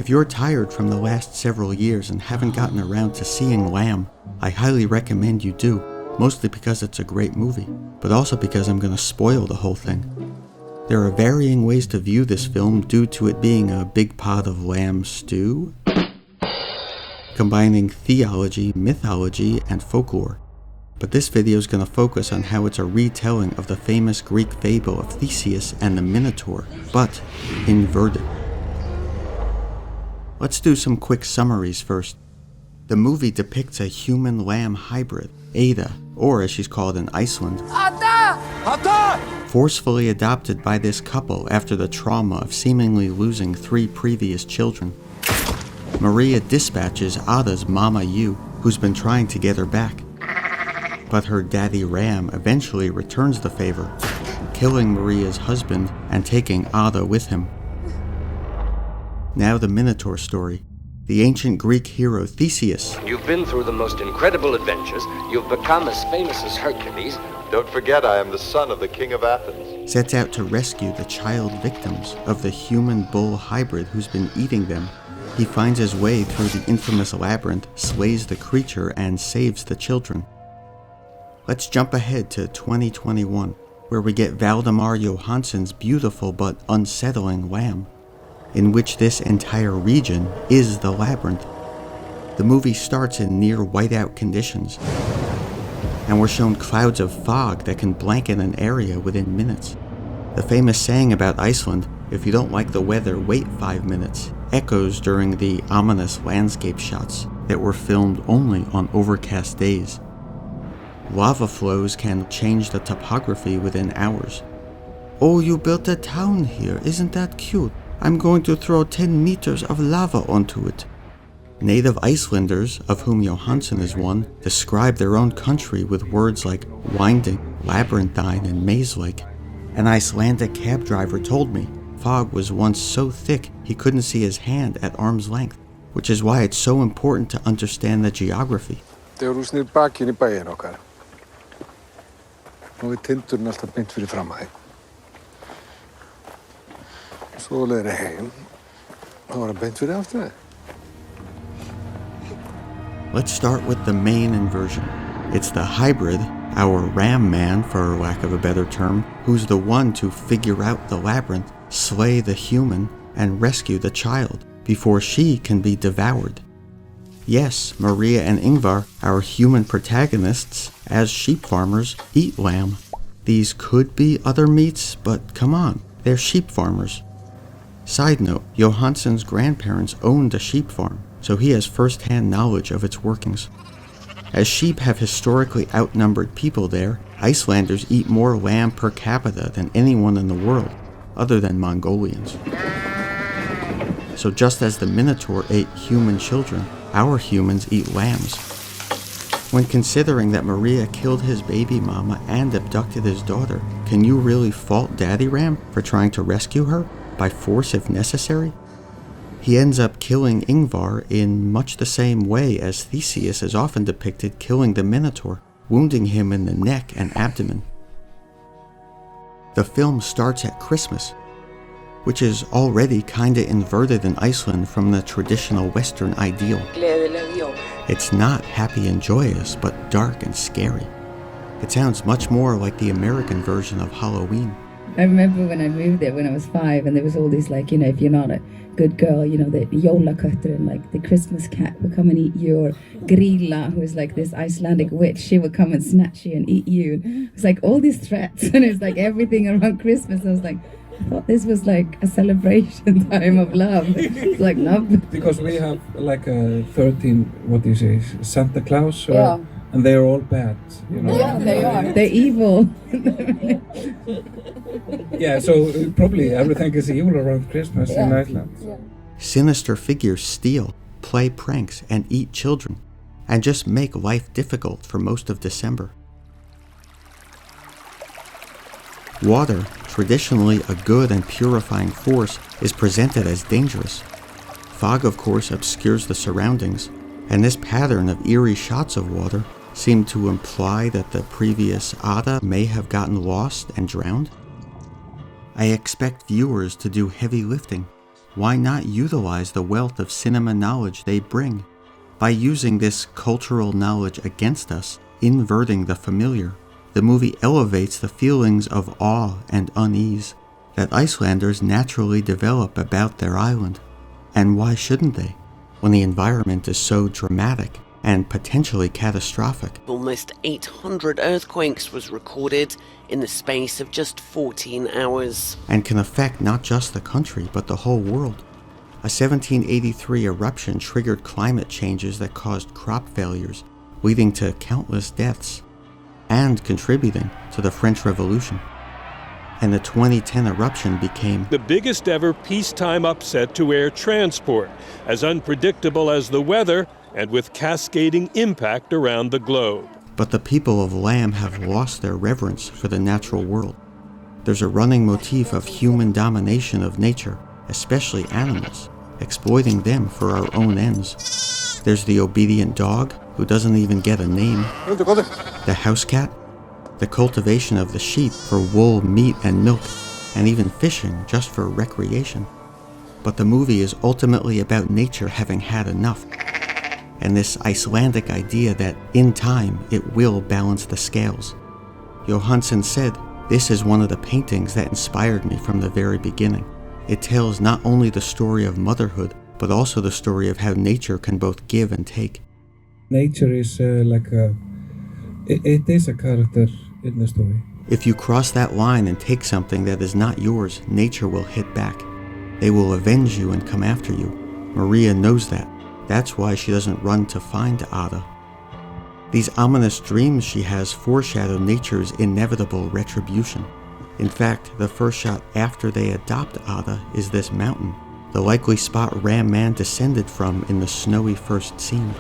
If you're tired from the last several years and haven't gotten around to seeing Lamb, I highly recommend you do, mostly because it's a great movie, but also because I'm going to spoil the whole thing. There are varying ways to view this film due to it being a big pot of lamb stew, combining theology, mythology, and folklore. But this video is going to focus on how it's a retelling of the famous Greek fable of Theseus and the Minotaur, but inverted. Let's do some quick summaries first. The movie depicts a human-lamb hybrid, Ada, or as she's called in Iceland, forcefully adopted by this couple after the trauma of seemingly losing 3 previous children. Maria dispatches Ada's Mama Yu, who's been trying to get her back. But her daddy Ram eventually returns the favor, killing Maria's husband and taking Ada with him. Now the Minotaur story. The ancient Greek hero Theseus. You've been through the most incredible adventures. You've become as famous as Hercules. Don't forget I am the son of the king of Athens. Sets out to rescue the child victims of the human-bull hybrid who's been eating them. He finds his way through the infamous labyrinth, slays the creature, and saves the children. Let's jump ahead to 2021, where we get Valdimar Jóhannsson's beautiful but unsettling Lamb, in which this entire region is the labyrinth. The movie starts in near whiteout conditions, and we're shown clouds of fog that can blanket an area within minutes. The famous saying about Iceland, "If you don't like the weather, wait 5 minutes," echoes during the ominous landscape shots that were filmed only on overcast days. Lava flows can change the topography within hours. "Oh, you built a town here, isn't that cute? I'm going to throw 10 meters of lava onto it." Native Icelanders, of whom Jóhannsson is one, describe their own country with words like winding, labyrinthine, and maze-like. An Icelandic cab driver told me fog was once so thick he couldn't see his hand at arm's length, which is why it's so important to understand the geography. Þegar þú snýr bakinn í bæinn okkar, nú tindurinn alltaf beint fyrir fram að þig. Svo leiðir heim, þá var beint fyrir aftur þig. Let's start with the main inversion. It's the hybrid, our ram man for lack of a better term, who's the one to figure out the labyrinth, slay the human, and rescue the child before she can be devoured. Yes, Maria and Ingvar, our human protagonists, as sheep farmers, eat lamb. These could be other meats, but come on, they're sheep farmers. Side note, Jóhannsson's grandparents owned a sheep farm, so he has first-hand knowledge of its workings. As sheep have historically outnumbered people there, Icelanders eat more lamb per capita than anyone in the world, other than Mongolians. So just as the Minotaur ate human children, our humans eat lambs. When considering that Maria killed his baby mama and abducted his daughter, can you really fault Daddy Ram for trying to rescue her, by force if necessary? He ends up killing Ingvar in much the same way as Theseus is often depicted killing the Minotaur, wounding him in the neck and abdomen. The film starts at Christmas, which is already kinda inverted in Iceland from the traditional Western ideal. It's not happy and joyous, but dark and scary. It sounds much more like the American version of Halloween. I remember when I moved there when I was 5, and there was all these, like, you know, if you're not a good girl, you know, the jólaköttur, and like the Christmas cat would come and eat you, or Grilla, who is like this Icelandic witch, she would come and snatch you and eat you. It was like all these threats, and it's like everything around Christmas. I was like, I thought this was like a celebration time of love. It's like love. Because we have like a 13, what do you say, Santa Claus? Or, yeah. And they're all bad, you know. Yeah, they are. They're evil. Yeah, so probably everything is evil around Christmas in Iceland. Yeah. Sinister figures steal, play pranks, and eat children, and just make life difficult for most of December. Water, traditionally a good and purifying force, is presented as dangerous. Fog, of course, obscures the surroundings, and this pattern of eerie shots of water seem to imply that the previous Ada may have gotten lost and drowned. I expect viewers to do heavy lifting, why not utilize the wealth of cinema knowledge they bring? By using this cultural knowledge against us, inverting the familiar, the movie elevates the feelings of awe and unease that Icelanders naturally develop about their island. And why shouldn't they, when the environment is so dramatic and potentially catastrophic? Almost 800 earthquakes was recorded in the space of just 14 hours. And can affect not just the country, but the whole world. A 1783 eruption triggered climate changes that caused crop failures, leading to countless deaths, and contributing to the French Revolution. And the 2010 eruption became the biggest ever peacetime upset to air transport, as unpredictable as the weather and with cascading impact around the globe. But the people of Lamb have lost their reverence for the natural world. There's a running motif of human domination of nature, especially animals, exploiting them for our own ends. There's the obedient dog, who doesn't even get a name, the house cat, the cultivation of the sheep for wool, meat, and milk, and even fishing just for recreation. But the movie is ultimately about nature having had enough, and this Icelandic idea that, in time, it will balance the scales. Jóhannsson said, "This is one of the paintings that inspired me from the very beginning. It tells not only the story of motherhood, but also the story of how nature can both give and take." Nature is it is a character in the story. If you cross that line and take something that is not yours, nature will hit back. They will avenge you and come after you. Maria knows that. That's why she doesn't run to find Ada. These ominous dreams she has foreshadow nature's inevitable retribution. In fact, the first shot after they adopt Ada is this mountain, the likely spot Ram Man descended from in the snowy first scene.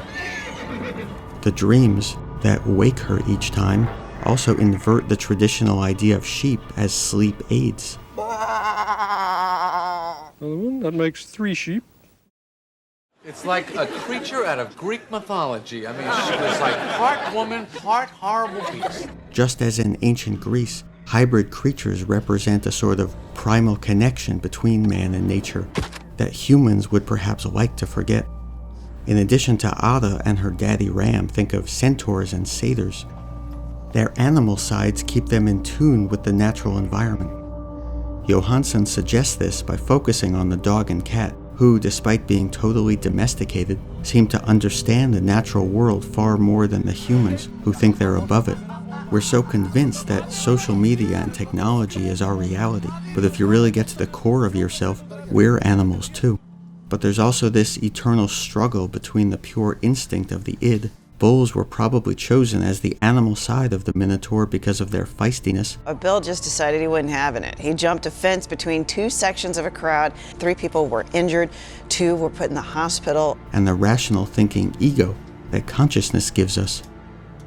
The dreams that wake her each time also invert the traditional idea of sheep as sleep aids. Another one, that makes 3 sheep. It's like a creature out of Greek mythology. I mean, she was like part woman, part horrible beast. Just as in ancient Greece, hybrid creatures represent a sort of primal connection between man and nature that humans would perhaps like to forget. In addition to Ada and her daddy Ram, think of centaurs and satyrs. Their animal sides keep them in tune with the natural environment. Jóhannsson suggests this by focusing on the dog and cat, who, despite being totally domesticated, seem to understand the natural world far more than the humans who think they're above it. We're so convinced that social media and technology is our reality, but if you really get to the core of yourself, we're animals too. But there's also this eternal struggle between the pure instinct of the id. Bulls were probably chosen as the animal side of the Minotaur because of their feistiness. Bill just decided he wasn't having it. He jumped a fence between 2 sections of a crowd. 3 people were injured, 2 were put in the hospital. And the rational thinking ego that consciousness gives us.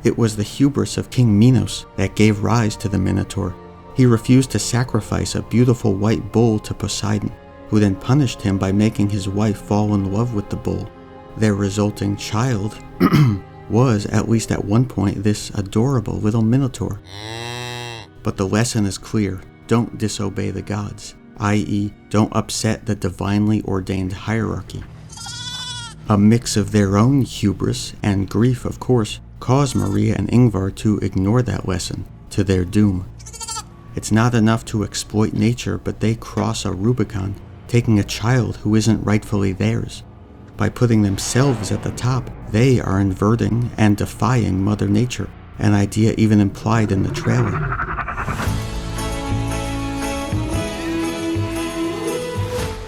It was the hubris of King Minos that gave rise to the Minotaur. He refused to sacrifice a beautiful white bull to Poseidon, who then punished him by making his wife fall in love with the bull. Their resulting child was, at least at one point, this adorable little Minotaur. But the lesson is clear: don't disobey the gods, i.e., don't upset the divinely ordained hierarchy. A mix of their own hubris and grief, of course, caused Maria and Ingvar to ignore that lesson, to their doom. It's not enough to exploit nature, but they cross a Rubicon, taking a child who isn't rightfully theirs. By putting themselves at the top, they are inverting and defying Mother Nature, an idea even implied in the trailer.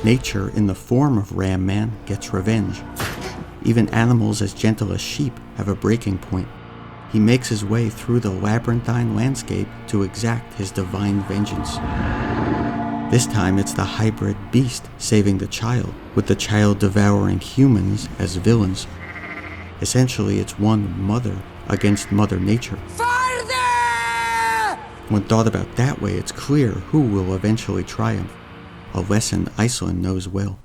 Nature, in the form of Ram Man, gets revenge. Even animals as gentle as sheep have a breaking point. He makes his way through the labyrinthine landscape to exact his divine vengeance. This time it's the hybrid beast saving the child, with the child devouring humans as villains. Essentially, it's one mother against Mother Nature. Farther! When thought about that way, it's clear who will eventually triumph, a lesson Iceland knows well.